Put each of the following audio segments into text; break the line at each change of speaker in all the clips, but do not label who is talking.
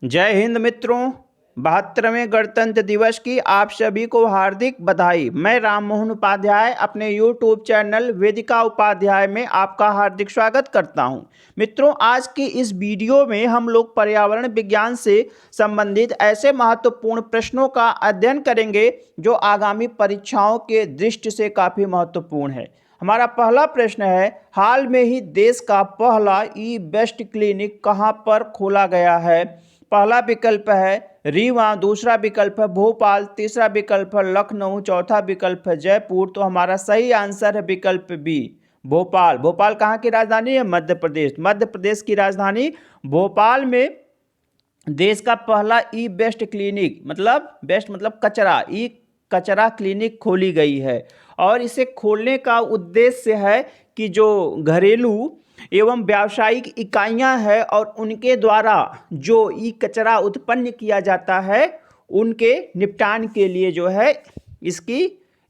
जय हिंद मित्रों। 72वें गणतंत्र दिवस की आप सभी को हार्दिक बधाई। मैं राम मोहन उपाध्याय अपने यूट्यूब चैनल वेदिका उपाध्याय में आपका हार्दिक स्वागत करता हूं। मित्रों, आज की इस वीडियो में हम लोग पर्यावरण विज्ञान से संबंधित ऐसे महत्वपूर्ण प्रश्नों का अध्ययन करेंगे जो आगामी परीक्षाओं के दृष्टि से काफ़ी महत्वपूर्ण है। हमारा पहला प्रश्न है, हाल में ही देश का पहला ई वेस्ट क्लिनिक कहां पर खोला गया है? पहला विकल्प है रीवा, दूसरा विकल्प है भोपाल, तीसरा विकल्प है लखनऊ, चौथा विकल्प है जयपुर। तो हमारा सही आंसर है विकल्प बी, भोपाल। भोपाल कहाँ की राजधानी है? मध्य प्रदेश। मध्य प्रदेश की राजधानी भोपाल में देश का पहला ई वेस्ट क्लिनिक, मतलब वेस्ट मतलब कचरा, ई कचरा क्लिनिक खोली गई है। और इसे खोलने का उद्देश्य है कि जो घरेलू एवं व्यावसायिक इकाइयां हैं और उनके द्वारा जो ई कचरा उत्पन्न किया जाता है उनके निपटान के लिए जो है इसकी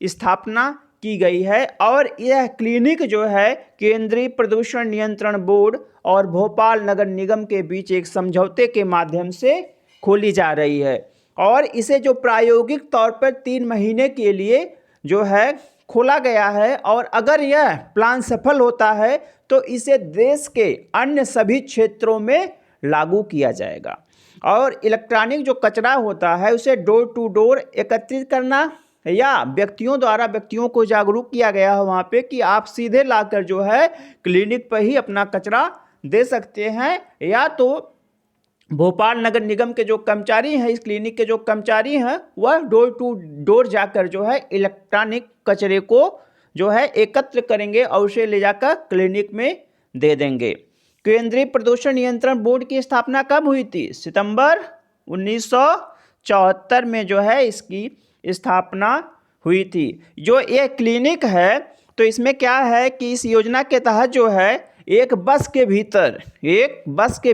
स्थापना की गई है। और यह क्लिनिक जो है केंद्रीय प्रदूषण नियंत्रण बोर्ड और भोपाल नगर निगम के बीच एक समझौते के माध्यम से खोली जा रही है। और इसे जो प्रायोगिक तौर पर 3 महीने के लिए जो है खोला गया है, और अगर यह प्लान सफल होता है तो इसे देश के अन्य सभी क्षेत्रों में लागू किया जाएगा। और इलेक्ट्रॉनिक जो कचरा होता है उसे डोर टू डोर एकत्रित करना, या व्यक्तियों द्वारा व्यक्तियों को जागरूक किया गया है वहाँ पे कि आप सीधे लाकर जो है क्लिनिक पर ही अपना कचरा दे सकते हैं, या तो भोपाल नगर निगम के जो कर्मचारी हैं, इस क्लिनिक के जो कर्मचारी हैं, वह डोर टू डोर जाकर जो है इलेक्ट्रॉनिक कचरे को जो है एकत्र करेंगे और उसे ले जाकर क्लिनिक में दे देंगे। केंद्रीय प्रदूषण नियंत्रण बोर्ड की स्थापना कब हुई थी? सितंबर 1974 में जो है इसकी स्थापना हुई थी। जो ये क्लिनिक है तो इसमें क्या है कि इस योजना के तहत जो है एक बस के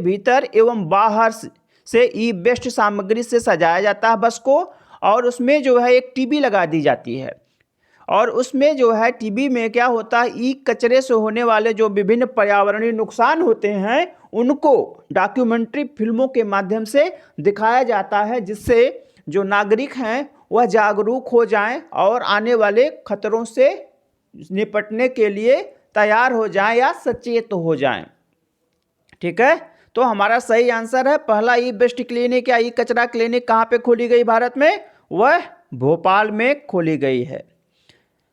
भीतर एवं बाहर से ई वेस्ट सामग्री से सजाया जाता है बस को, और उसमें जो है एक टीवी लगा दी जाती है। और उसमें जो है टीवी में क्या होता है, ई कचरे से होने वाले जो विभिन्न पर्यावरणीय नुकसान होते हैं उनको डॉक्यूमेंट्री फिल्मों के माध्यम से दिखाया जाता है, जिससे जो नागरिक हैं वह जागरूक हो जाएं और आने वाले खतरों से निपटने के लिए तैयार हो जाएं या सचेत हो जाएं। ठीक है, तो हमारा सही आंसर है पहला ई वेस्ट क्लिनिक या ई कचरा क्लिनिक कहाँ पे खोली गई भारत में? वह भोपाल में खोली गई है।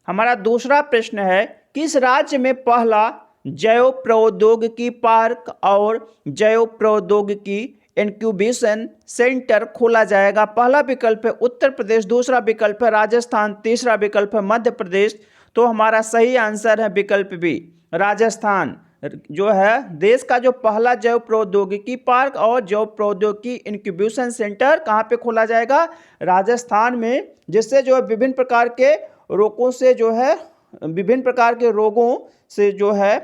हमारा दूसरा प्रश्न है, किस राज्य में पहला जैव प्रौद्योगिकी पार्क और जैव प्रौद्योगिकी इंक्यूबेशन सेंटर खोला जाएगा? पहला विकल्प है उत्तर प्रदेश, दूसरा विकल्प है राजस्थान, तीसरा विकल्प है मध्य प्रदेश। तो हमारा सही आंसर है विकल्प बी, राजस्थान। जो है देश का जो पहला जैव प्रौद्योगिकी पार्क और जैव प्रौद्योगिकी इंक्यूबेशन सेंटर कहाँ पे खोला जाएगा? राजस्थान में, जिससे जो है विभिन्न प्रकार के रोगों से जो है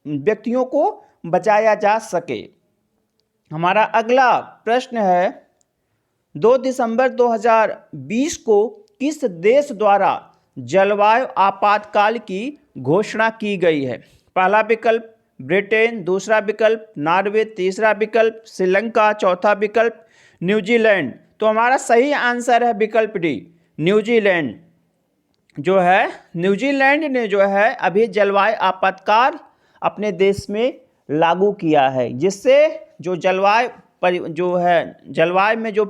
व्यक्तियों को बचाया जा सके। हमारा अगला प्रश्न है, 2 दिसंबर 2020 को किस देश द्वारा जलवायु आपातकाल की घोषणा की गई है? पहला विकल्प ब्रिटेन, दूसरा विकल्प नॉर्वे, तीसरा विकल्प श्रीलंका, चौथा विकल्प न्यूजीलैंड। तो हमारा सही आंसर है विकल्प डी, न्यूजीलैंड। जो है न्यूजीलैंड ने जो है अभी जलवायु आपातकाल अपने देश में लागू किया है, जिससे जो जलवायु में जो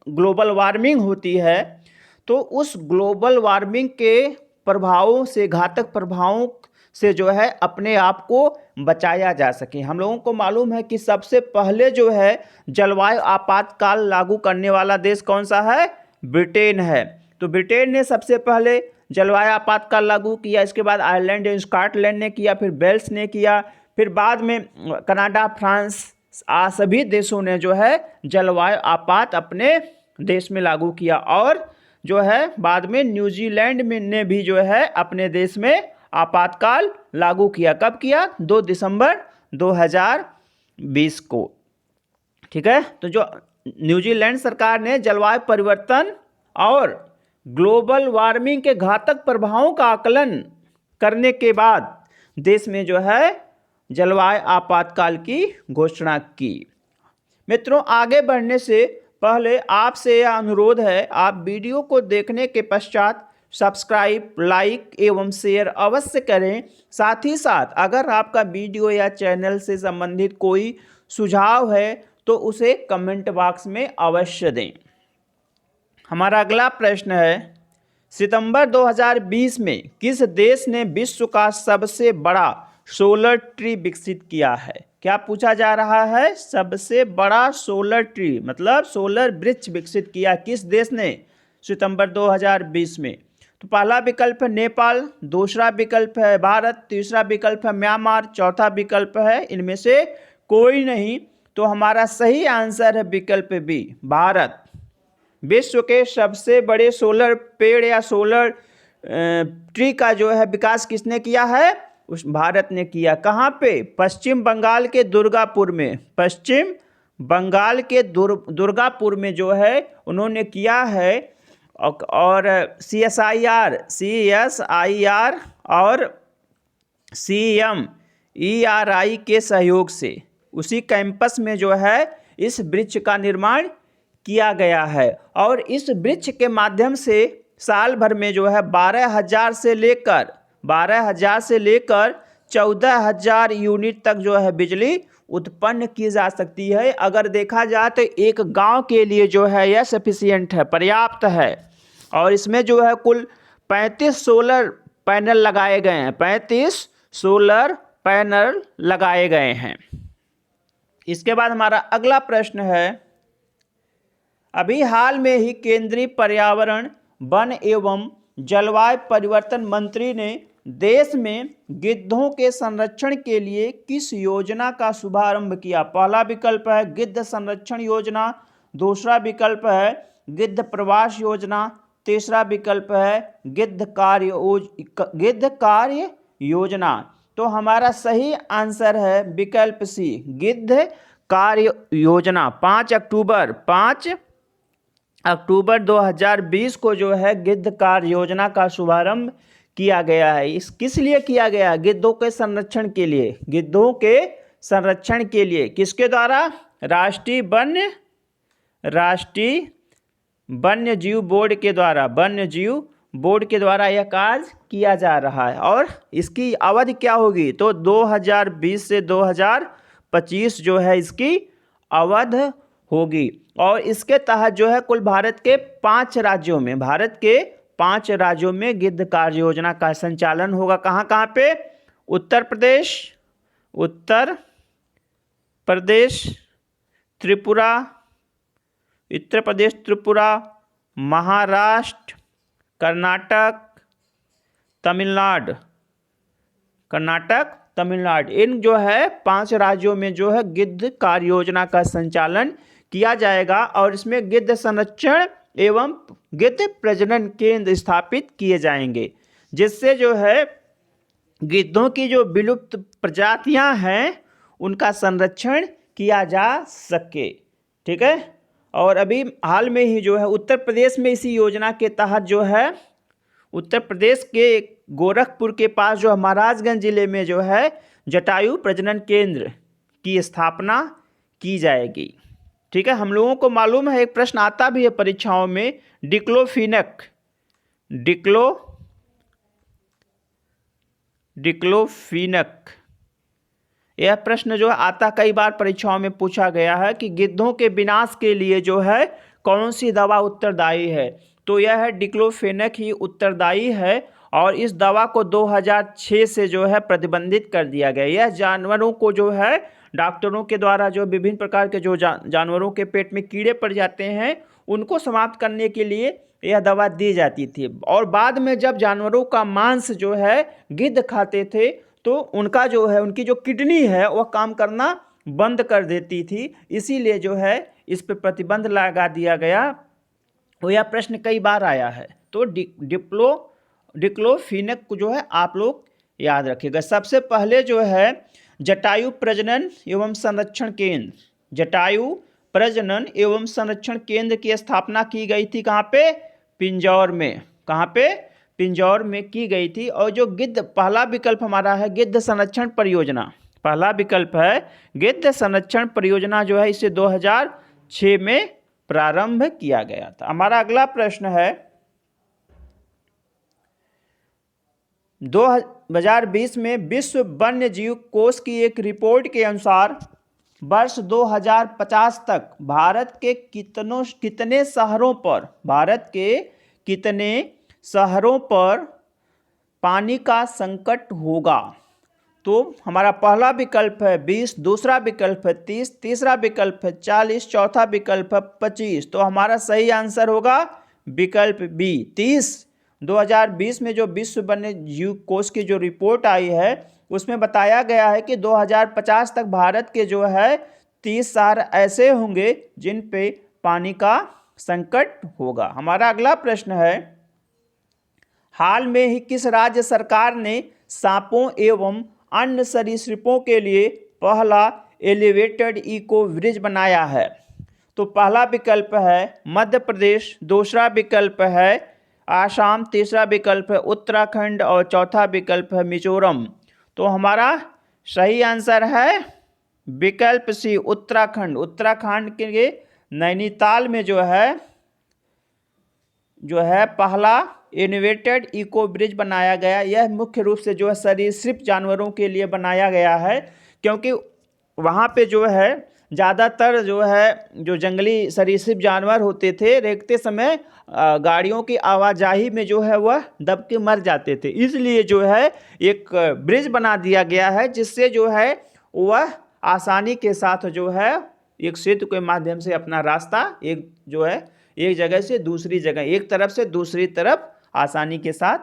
ग्लोबल वार्मिंग होती है तो उस ग्लोबल वार्मिंग के प्रभावों से, घातक प्रभावों से जो है अपने आप को बचाया जा सके। हम लोगों को मालूम है कि सबसे पहले जो है जलवायु आपातकाल लागू करने वाला देश कौन सा है? ब्रिटेन है। तो ब्रिटेन ने सबसे पहले जलवायु आपातकाल लागू किया, इसके बाद आयरलैंड एवं स्कॉटलैंड ने किया, फिर वेल्स ने किया, फिर बाद में कनाडा, फ्रांस सभी देशों ने जो है जलवायु आपात अपने देश में लागू किया। और जो है बाद में न्यूजीलैंड में ने भी जो है अपने देश में आपातकाल लागू किया। कब किया? 2 दिसंबर 2020 को। ठीक है, तो जो न्यूजीलैंड सरकार ने जलवायु परिवर्तन और ग्लोबल वार्मिंग के घातक प्रभावों का आकलन करने के बाद देश में जो है जलवायु आपातकाल की घोषणा की। मित्रों, आगे बढ़ने से पहले आपसे यह अनुरोध है, आप वीडियो को देखने के पश्चात सब्सक्राइब, लाइक एवं शेयर अवश्य करें। साथ ही साथ अगर आपका वीडियो या चैनल से संबंधित कोई सुझाव है तो उसे कमेंट बॉक्स में अवश्य दें। हमारा अगला प्रश्न है, सितंबर 2020 में किस देश ने विश्व का सबसे बड़ा सोलर ट्री विकसित किया है? क्या पूछा जा रहा है? सबसे बड़ा सोलर ट्री मतलब सोलर वृक्ष विकसित किया किस देश ने सितंबर 2020 में? तो पहला विकल्प है नेपाल, दूसरा विकल्प है भारत, तीसरा विकल्प है म्यांमार, चौथा विकल्प है इनमें से कोई नहीं। तो हमारा सही आंसर है विकल्प बी, भारत। विश्व के सबसे बड़े सोलर पेड़ या सोलर ट्री का जो है विकास किसने किया है? उस भारत ने किया। कहाँ पे? पश्चिम बंगाल के दुर्गापुर में। पश्चिम बंगाल के दुर्गापुर में जो है उन्होंने किया है। और CSIR और CMERI के सहयोग से उसी कैंपस में जो है इस वृक्ष का निर्माण किया गया है। और इस वृक्ष के माध्यम से साल भर में जो है 12,000 से लेकर 14,000 यूनिट तक जो है बिजली उत्पन्न की जा सकती है। अगर देखा जाए तो एक गांव के लिए जो है यह सफिशिएंट है, पर्याप्त है। और इसमें जो है कुल 35 सोलर पैनल लगाए गए हैं, 35 सोलर पैनल लगाए गए हैं। इसके बाद हमारा अगला प्रश्न है, अभी हाल में ही केंद्रीय पर्यावरण, वन एवं जलवायु परिवर्तन मंत्री ने देश में गिद्धों के संरक्षण के लिए किस योजना का शुभारंभ किया? पहला विकल्प है गिद्ध संरक्षण योजना, दूसरा विकल्प है गिद्ध प्रवास योजना, तीसरा विकल्प है गिद्ध कार्य योजना। तो हमारा सही आंसर है विकल्प सी, गिद्ध कार्य योजना। 5 अक्टूबर 2020 को जो है गिद्ध कार्य योजना का शुभारंभ किया गया है। इस किस लिए किया गया? गिद्धों के संरक्षण के लिए। गिद्धों के संरक्षण के लिए किसके द्वारा? राष्ट्रीय वन्य जीव बोर्ड के द्वारा, वन्य जीव बोर्ड के द्वारा यह कार्य किया जा रहा है। और इसकी अवधि क्या होगी? तो 2020 से 2025 जो है इसकी अवधि होगी। और इसके तहत जो है कुल भारत के 5 राज्यों में गिद्ध कार्य योजना का संचालन होगा। कहाँ कहाँ पे? उत्तर प्रदेश, त्रिपुरा, महाराष्ट्र, कर्नाटक, तमिलनाडु। इन जो है 5 राज्यों में जो है गिद्ध कार्य योजना का संचालन किया जाएगा। और इसमें गिद्ध संरक्षण एवं गिद्ध प्रजनन केंद्र स्थापित किए जाएंगे, जिससे जो है गिद्धों की जो विलुप्त प्रजातियां हैं उनका संरक्षण किया जा सके। ठीक है। और अभी हाल में ही जो है उत्तर प्रदेश में इसी योजना के तहत जो है उत्तर प्रदेश के गोरखपुर के पास जो महाराजगंज जिले में जो है जटायु प्रजनन केंद्र की स्थापना की जाएगी। ठीक है। हम लोगों को मालूम है, एक प्रश्न आता भी है परीक्षाओं में, डिक्लोफिनक यह प्रश्न जो है आता कई बार परीक्षाओं में पूछा गया है कि गिद्धों के विनाश के लिए जो है कौन सी दवा उत्तरदायी है? तो यह है डिक्लोफिनक ही उत्तरदायी है। और इस दवा को 2006 से जो है प्रतिबंधित कर दिया गया। यह जानवरों को जो है डॉक्टरों के द्वारा जो विभिन्न प्रकार के जो जानवरों के पेट में कीड़े पड़ जाते हैं उनको समाप्त करने के लिए यह दवा दी जाती थी। और बाद में जब जानवरों का मांस जो है गिद्ध खाते थे तो उनका जो है उनकी जो किडनी है वह काम करना बंद कर देती थी, इसीलिए जो है इस पर प्रतिबंध लगा दिया गया। तो यह प्रश्न कई बार आया है। तो डिक्लोफिनक को जो है आप लोग याद रखिएगा। सबसे पहले जो है जटायु प्रजनन एवं संरक्षण केंद्र की स्थापना की गई थी। कहाँ पे? पिंजौर में। कहाँ पे? पिंजौर में की गई थी। और जो गिद्ध, पहला विकल्प हमारा है गिद्ध संरक्षण परियोजना। पहला विकल्प है गिद्ध संरक्षण परियोजना जो है इसे 2006 में प्रारंभ किया गया था। हमारा अगला प्रश्न है 2020 में विश्व वन्य जीव कोष की एक रिपोर्ट के अनुसार वर्ष 2050 तक भारत के कितने शहरों पर पानी का संकट होगा। तो हमारा पहला विकल्प है 20, दूसरा विकल्प है 30, तीसरा विकल्प है 40, चौथा विकल्प है 25। तो हमारा सही आंसर होगा विकल्प बी 30। 2020 में जो विश्व वन्य जीव कोष की जो रिपोर्ट आई है उसमें बताया गया है कि 2050 तक भारत के जो है 30 शहर ऐसे होंगे जिन पे पानी का संकट होगा। हमारा अगला प्रश्न है हाल में ही किस राज्य सरकार ने सांपों एवं अन्य सरीसृपों के लिए पहला एलिवेटेड इको ब्रिज बनाया है। तो पहला विकल्प है मध्य प्रदेश, दूसरा विकल्प है आसाम, तीसरा विकल्प है उत्तराखंड और चौथा विकल्प है मिजोरम। तो हमारा सही आंसर है विकल्प सी उत्तराखंड। उत्तराखंड के लिए नैनीताल में जो है पहला इनोवेटेड इको ब्रिज बनाया गया। यह मुख्य रूप से जो है सरीसृप जानवरों के लिए बनाया गया है, क्योंकि वहाँ पे जो है ज़्यादातर जो जंगली सरीसृप जानवर होते थे रेंगते समय गाड़ियों की आवाजाही में जो है वह दब के मर जाते थे। इसलिए जो है एक ब्रिज बना दिया गया है जिससे जो है वह आसानी के साथ जो है एक सेतु के माध्यम से अपना रास्ता एक जगह से दूसरी जगह, एक तरफ से दूसरी तरफ आसानी के साथ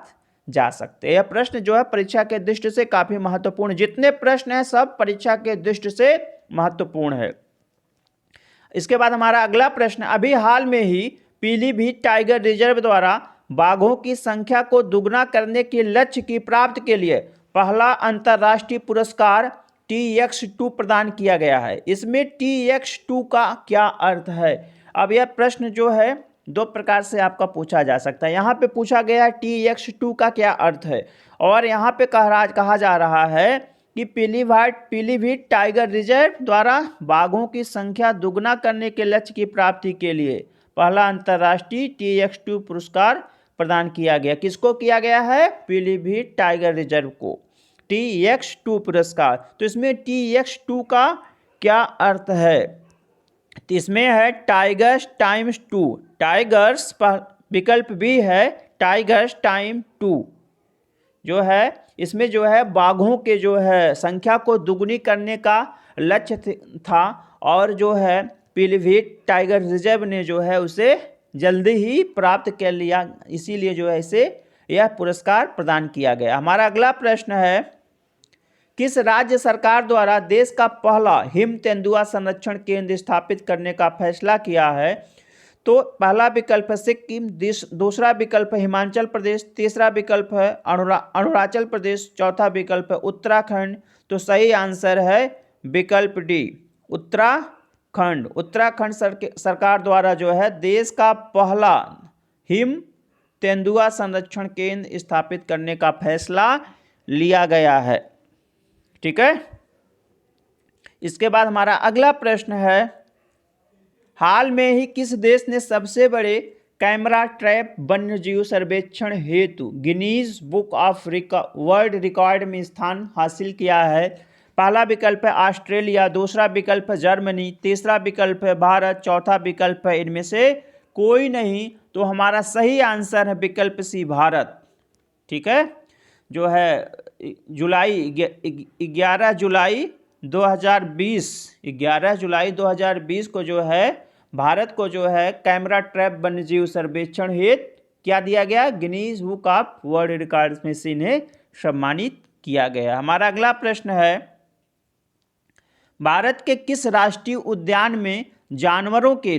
जा सकते हैं। यह प्रश्न जो है परीक्षा के दृष्टि से काफी महत्वपूर्ण, जितने प्रश्न हैं सब परीक्षा के दृष्टि से महत्वपूर्ण है। इसके बाद हमारा अगला प्रश्न, अभी हाल में ही पीलीभीत टाइगर रिजर्व द्वारा बाघों की संख्या को दुगना करने के लक्ष्य की प्राप्ति के लिए पहला अंतर्राष्ट्रीय पुरस्कार TX2 प्रदान किया गया है। इसमें TX2 का क्या अर्थ है। अब यह प्रश्न जो है दो प्रकार से आपका पूछा जा सकता है। यहाँ पे पूछा गया है TX2 का क्या अर्थ है, और यहाँ पे कहा जा रहा है कि पीलीभीत टाइगर रिजर्व द्वारा बाघों की संख्या दुगना करने के लक्ष्य की प्राप्ति के लिए पहला अंतर्राष्ट्रीय TX2 पुरस्कार प्रदान किया गया। किसको किया गया है? पीलीभीत टाइगर रिजर्व को TX2 पुरस्कार। तो इसमें TX2 का क्या अर्थ है? तो इसमें है टाइगर्स टाइम्स 2, टाइगर्स विकल्प बी है टाइगर्स टाइम 2 जो है इसमें जो है बाघों के जो है संख्या को दुगनी करने का लक्ष्य था, और जो है पीलीभीत टाइगर रिजर्व ने जो है उसे जल्दी ही प्राप्त कर लिया, इसीलिए जो है इसे यह पुरस्कार प्रदान किया गया। हमारा अगला प्रश्न है, किस राज्य सरकार द्वारा देश का पहला हिम तेंदुआ संरक्षण केंद्र स्थापित करने का फैसला किया है? तो पहला विकल्प है सिक्किम, दूसरा विकल्प है हिमाचल प्रदेश, तीसरा विकल्प है अरुणाचल प्रदेश, चौथा विकल्प है उत्तराखंड। तो सही आंसर है विकल्प डी उत्तराखंड। उत्तराखंड सरकार द्वारा जो है देश का पहला हिम तेंदुआ संरक्षण केंद्र स्थापित करने का फैसला लिया गया है। ठीक है। इसके बाद हमारा अगला प्रश्न है, हाल में ही किस देश ने सबसे बड़े कैमरा ट्रैप वन्यजीव सर्वेक्षण हेतु Guinness book of world record में स्थान हासिल किया है? पहला विकल्प है ऑस्ट्रेलिया, दूसरा विकल्प है जर्मनी, तीसरा विकल्प है भारत, चौथा विकल्प है इनमें से कोई नहीं। तो हमारा सही आंसर है विकल्प सी भारत। ठीक है। जो है 11 जुलाई 2020 को जो है भारत को जो है कैमरा ट्रैप वन्यजीव सर्वेक्षण हेतु क्या दिया गया? Guinness book of world record में से इन्हें सम्मानित किया गया। हमारा अगला प्रश्न है, भारत के किस राष्ट्रीय उद्यान में जानवरों के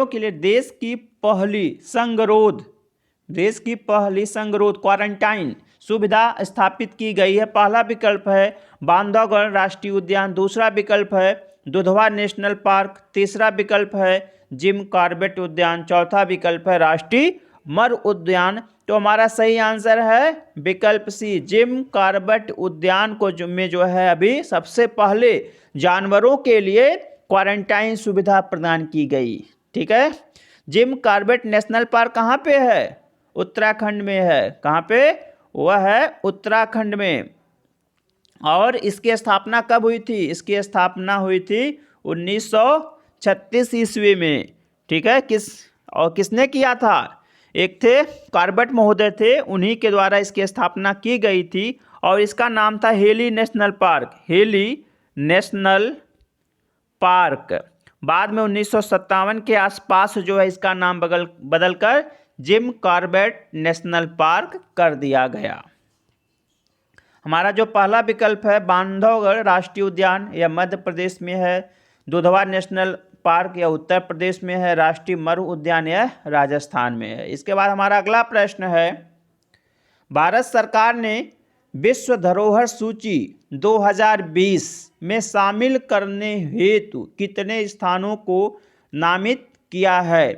लिए देश की पहली संगरोध क्वारंटाइन सुविधा स्थापित की गई है? पहला विकल्प है बांधवगढ़ राष्ट्रीय उद्यान, दूसरा विकल्प है दुधवा नेशनल पार्क, तीसरा विकल्प है जिम कॉर्बेट उद्यान, चौथा विकल्प है राष्ट्रीय मर उद्यान। तो हमारा सही आंसर है विकल्प सी, जिम कॉर्बेट उद्यान को में जो है अभी सबसे पहले जानवरों के लिए क्वारंटाइन सुविधा प्रदान की गई। ठीक है, जिम कॉर्बेट नेशनल पार्क कहाँ पे है? उत्तराखंड में है। कहाँ पे? वह है उत्तराखंड में। और इसकी स्थापना कब हुई थी? इसकी स्थापना हुई थी 1936 ईस्वी में। ठीक है, किसने किया था? एक थे कॉर्बेट महोदय थे, उन्हीं के द्वारा इसकी स्थापना की गई थी और इसका नाम था heli national park. Heli national park. बाद में 1957 के आसपास जो है इसका नाम बदलकर जिम कॉर्बेट नेशनल पार्क कर दिया गया। हमारा जो पहला विकल्प है बांधवगढ़ राष्ट्रीय उद्यान, यह मध्य प्रदेश में है। दुधवा नेशनल पार्क यह उत्तर प्रदेश में है। राष्ट्रीय मरु उद्यान यह राजस्थान में है। इसके बाद हमारा अगला प्रश्न है, भारत सरकार ने विश्व धरोहर सूची 2020 में शामिल करने हेतु कितने स्थानों को नामित किया है?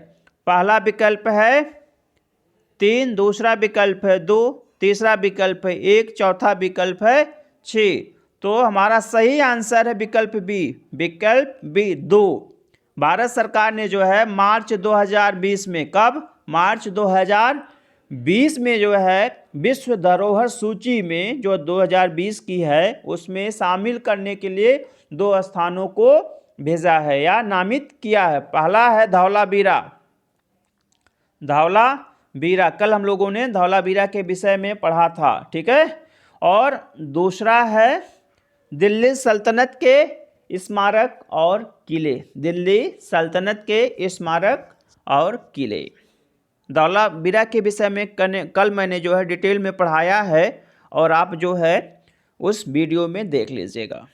पहला विकल्प है 3, दूसरा विकल्प है 2, तीसरा विकल्प है 1, चौथा विकल्प है 6। तो हमारा सही आंसर है विकल्प बी, विकल्प बी 2। भारत सरकार ने जो है मार्च 2020 में, कब? मार्च 2020 में जो है विश्व धरोहर सूची में जो 2020 की है उसमें शामिल करने के लिए 2 स्थानों को भेजा है या नामित किया है। पहला है धौलावीरा। धौलावीरा, कल हम लोगों ने धौलावीरा के विषय में पढ़ा था। ठीक है, और दूसरा है दिल्ली सल्तनत के स्मारक और किले। दिल्ली सल्तनत के स्मारक और किले। धौलावीरा के विषय में कल मैंने जो है डिटेल में पढ़ाया है और आप जो है उस वीडियो में देख लीजिएगा।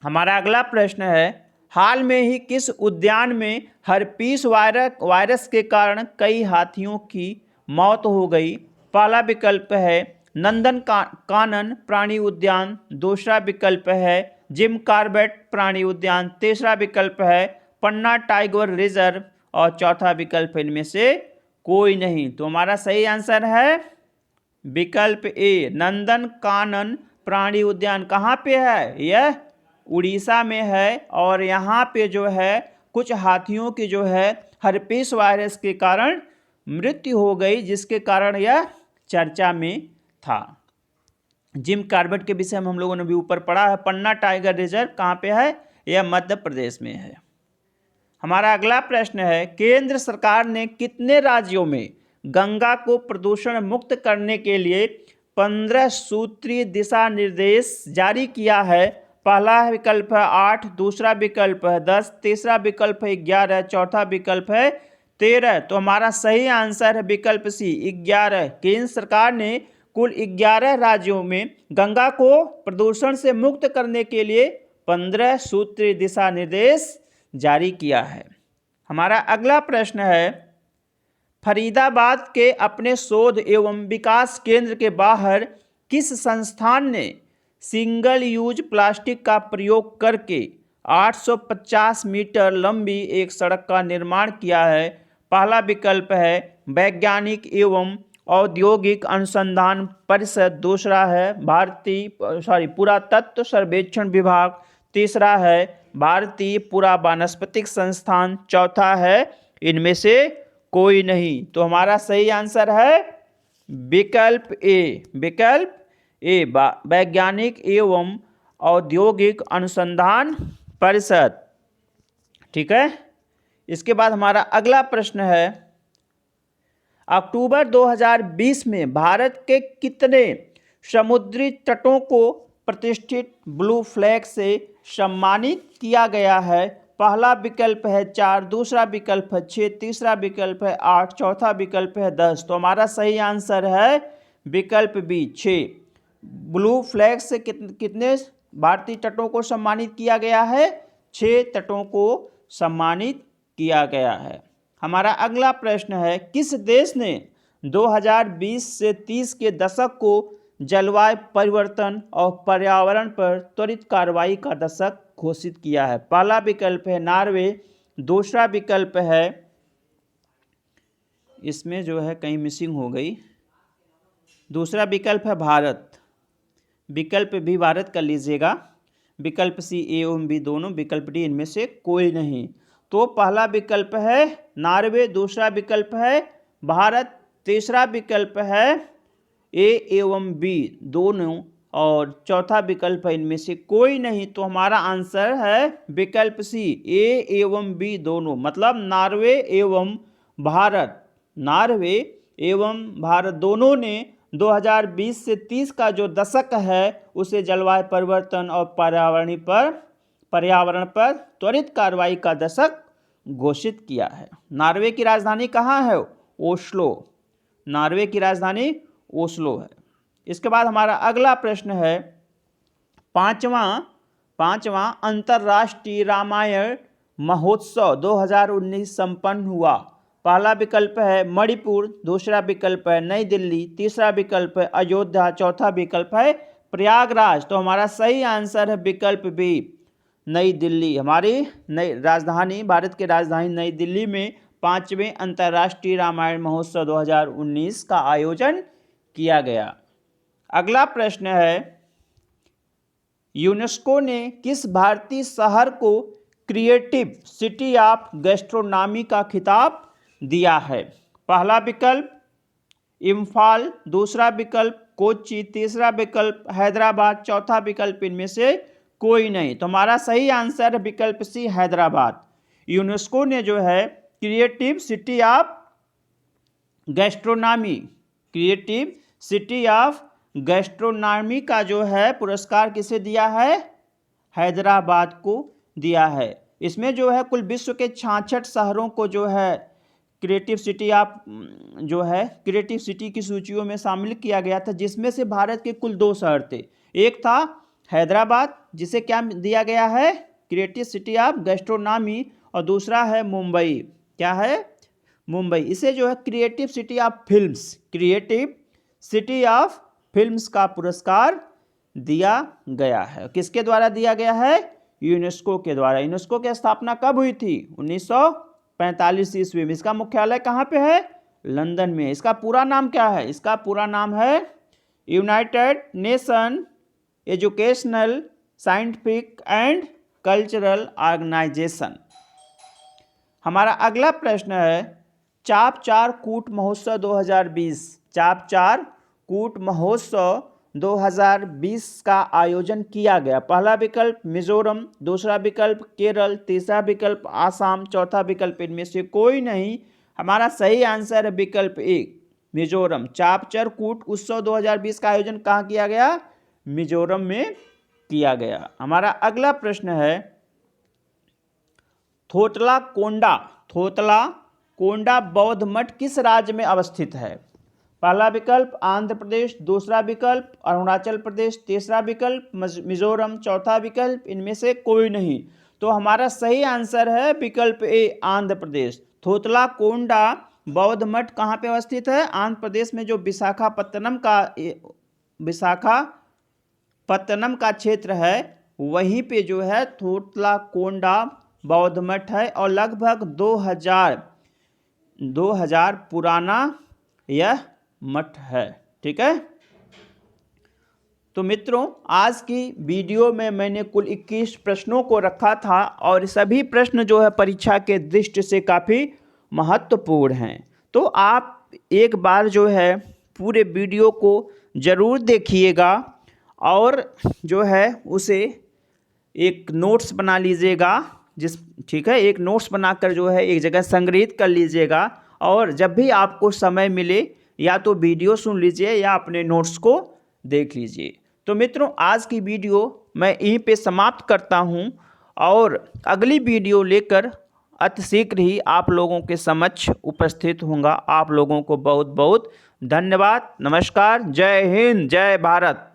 हमारा अगला प्रश्न है, हाल में ही किस उद्यान में हर्पीस वायरस के कारण कई हाथियों की मौत हो गई? पहला विकल्प है नंदन कानन प्राणी उद्यान, दूसरा विकल्प है जिम कॉर्बेट प्राणी उद्यान, तीसरा विकल्प है पन्ना टाइगर रिजर्व और चौथा विकल्प इनमें से कोई नहीं। तो हमारा सही आंसर है विकल्प ए, नंदन कानन प्राणी उद्यान। कहाँ पे है? यह उड़ीसा में है और यहाँ पे जो है कुछ हाथियों की जो है हर्पीस वायरस के कारण मृत्यु हो गई, जिसके कारण यह चर्चा में था। जिम कॉर्बेट के विषय में हम लोगों ने भी ऊपर पढ़ा है। पन्ना टाइगर रिजर्व कहाँ पे है? यह मध्य प्रदेश में है। हमारा अगला प्रश्न है, केंद्र सरकार ने कितने राज्यों में गंगा को प्रदूषण मुक्त करने के लिए 15 सूत्रीय दिशा निर्देश जारी किया है? पहला विकल्प है 8, दूसरा विकल्प है 10, तीसरा विकल्प है 11, चौथा विकल्प है 13। तो हमारा सही आंसर है विकल्प सी, 11। केंद्र सरकार ने कुल 11 राज्यों में गंगा को प्रदूषण से मुक्त करने के लिए 15 सूत्रीय दिशा निर्देश जारी किया है। हमारा अगला प्रश्न है, फरीदाबाद के अपने शोध एवं विकास केंद्र के बाहर किस संस्थान ने सिंगल यूज प्लास्टिक का प्रयोग करके 850 मीटर लंबी एक सड़क का निर्माण किया है? पहला विकल्प है वैज्ञानिक एवं औद्योगिक अनुसंधान परिषद, दूसरा है पुरातत्व सर्वेक्षण विभाग, तीसरा है भारतीय पुरावनस्पतिक संस्थान, चौथा है इनमें से कोई नहीं। तो हमारा सही आंसर है विकल्प ए, विकल्प ए, वैज्ञानिक एवं औद्योगिक अनुसंधान परिषद। ठीक है, इसके बाद हमारा अगला प्रश्न है, अक्टूबर 2020 में भारत के कितने समुद्री तटों को प्रतिष्ठित ब्लू फ्लैग से सम्मानित किया गया है? पहला विकल्प है 4, दूसरा विकल्प है 6, तीसरा विकल्प है 8, चौथा विकल्प है 10। तो हमारा सही आंसर है विकल्प बी, 6। ब्लू फ्लैग से कितने भारतीय तटों को सम्मानित किया गया है? 6 तटों को सम्मानित किया गया है। हमारा अगला प्रश्न है, किस देश ने 2020 से 30 के दशक को जलवायु परिवर्तन और पर्यावरण पर त्वरित कार्रवाई का दशक घोषित किया है? पहला विकल्प है नॉर्वे, दूसरा विकल्प है इसमें जो है कहीं मिसिंग हो गई। दूसरा विकल्प है भारत, विकल्प भी भारत कर लीजिएगा। विकल्प सी ए एवं बी दोनों, विकल्प डी इनमें से कोई नहीं। तो पहला विकल्प है नॉर्वे, दूसरा विकल्प है भारत, तीसरा विकल्प है ए एवं बी दोनों, और चौथा विकल्प है इनमें से कोई नहीं। तो हमारा आंसर है विकल्प सी ए एवं बी दोनों, मतलब नॉर्वे एवं भारत, नॉर्वे एवं भारत दोनों ने 2020 से 30 का जो दशक है उसे जलवायु परिवर्तन और पर्यावरण पर त्वरित कार्रवाई का दशक घोषित किया है। नॉर्वे की राजधानी कहाँ है? ओस्लो, नॉर्वे की राजधानी ओस्लो है। इसके बाद हमारा अगला प्रश्न है पांचवा अंतर्राष्ट्रीय रामायण महोत्सव 2019 संपन्न हुआ। पहला विकल्प है मणिपुर, दूसरा विकल्प है नई दिल्ली, तीसरा विकल्प है अयोध्या, चौथा विकल्प है प्रयागराज। तो हमारा सही आंसर है विकल्प बी, नई दिल्ली। हमारी नई राजधानी, भारत की राजधानी नई दिल्ली में 5वें अंतर्राष्ट्रीय रामायण महोत्सव 2019 का आयोजन किया गया। अगला प्रश्न है यूनेस्को ने किस भारतीय शहर को क्रिएटिव सिटी ऑफ गैस्ट्रोनॉमी का खिताब दिया है? पहला विकल्प इम्फाल, दूसरा विकल्प कोच्चि, तीसरा विकल्प हैदराबाद, चौथा विकल्प इनमें से कोई नहीं। तो हमारा सही आंसर विकल्प सी हैदराबाद। यूनेस्को ने जो है creative city of gastronomy, creative city of gastronomy का जो है पुरस्कार किसे दिया है? हैदराबाद को दिया है। इसमें जो है कुल विश्व के 66 शहरों को जो है क्रिएटिव सिटी ऑफ जो है क्रिएटिव सिटी की सूचियों में शामिल किया गया था, जिसमें से भारत के कुल 2 शहर थे। एक था हैदराबाद जिसे क्या दिया गया है? क्रिएटिव सिटी ऑफ गैस्ट्रोनॉमी, और दूसरा है मुंबई। क्या है? मुंबई। इसे जो है creative city of films, creative city of films का पुरस्कार दिया गया है। किसके द्वारा दिया गया है? यूनेस्को के द्वारा। यूनेस्को की स्थापना कब हुई थी? 1945 ईस्वी में। इसका मुख्यालय कहाँ पे है? लंदन में। इसका पूरा नाम क्या है? इसका पूरा नाम है United Nation Educational Scientific and Cultural Organisation. हमारा अगला प्रश्न है चाप चार कूट महोत्सव 2020, चाप चार कूट महोत्सव 2020 का आयोजन किया गया। पहला विकल्प मिजोरम, दूसरा विकल्प केरल, तीसरा विकल्प आसाम, चौथा विकल्प इनमें से कोई नहीं। हमारा सही आंसर है विकल्प ए, मिजोरम। चापचर कूट उत्सव 2020 का आयोजन कहाँ किया गया? मिजोरम में किया गया। हमारा अगला प्रश्न है थोतला कोंडा बौद्ध मठ किस राज्य में अवस्थित है? पहला विकल्प आंध्र प्रदेश, दूसरा विकल्प अरुणाचल प्रदेश, तीसरा विकल्प मिजोरम, चौथा विकल्प इनमें से कोई नहीं। तो हमारा सही आंसर है विकल्प ए, आंध्र प्रदेश। थोतला कोंडा बौद्ध मठ कहाँ पे अवस्थित है? आंध्र प्रदेश में जो विशाखापत्तनम का क्षेत्र है वहीं पे जो है थोतला कोंडा बौद्ध मठ है, और लगभग 2000 पुराना यह मठ है। ठीक है, तो मित्रों आज की वीडियो में मैंने कुल 21 प्रश्नों को रखा था, और सभी प्रश्न जो है परीक्षा के दृष्टि से काफ़ी महत्वपूर्ण हैं। तो आप एक बार जो है पूरे वीडियो को ज़रूर देखिएगा, और जो है उसे एक नोट्स बना लीजिएगा, ठीक है, एक नोट्स बनाकर जो है एक जगह संग्रहित कर लीजिएगा, और जब भी आपको समय मिले या तो वीडियो सुन लीजिए या अपने नोट्स को देख लीजिए। तो मित्रों आज की वीडियो मैं यहीं पे समाप्त करता हूं, और अगली वीडियो लेकर अतिशीघ्र ही आप लोगों के समक्ष उपस्थित होऊंगा। आप लोगों को बहुत बहुत धन्यवाद। नमस्कार, जय हिंद, जय भारत।